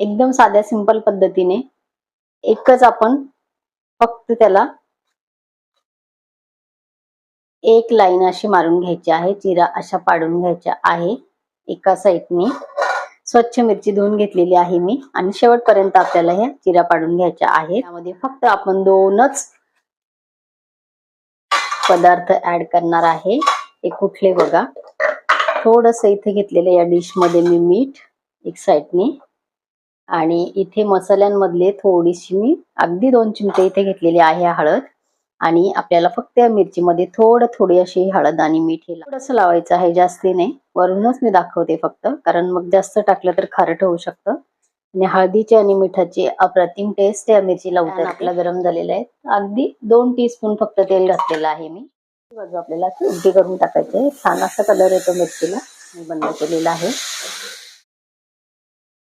एकदम साध्या सिंपल पद्धतीने एकच आपण फक्त त्याला एक लाईन अशी मारून घ्यायची आहे, चिरा अशा पाडून घ्यायच्या आहे। एका साईडने स्वच्छ मिरची धुवून घेतलेली आहे मी आणि शेवटपर्यंत आपल्याला ह्या चिरा पाडून घ्यायच्या आहेत। त्यामध्ये फक्त आपण दोनच पदार्थ ऍड करणार आहे। हे कुठले बघा, थोडंसं इथे घेतलेलं या डिश मध्ये मी मीठ एक साईडने आणि इथे मसाल्यांमधले थोडीशी मी अगदी 2 चिमटे इथे घेतलेली आहे हळद आणि आपल्याला फक्त या मिरचीमध्ये थोडी अशी हळद आणि मीठ हे थोडंसं लावायचं आहे, जास्ती नाही। वरूनच मी दाखवते फक्त, कारण मग जास्त टाकलं तर खारट होऊ शकतं आणि हळदीची आणि मिठाची अप्रतिम टेस्ट या मिरचीला उतरते। आपला गरम झालेला आहे, अगदी 2 टीस्पून फक्त तेल घातलेलं आहे मी। बाजू आपल्याला उलटी करून टाकायचे, छान असा कलर येतो मिरचीला। मी बंद केलेला आहे।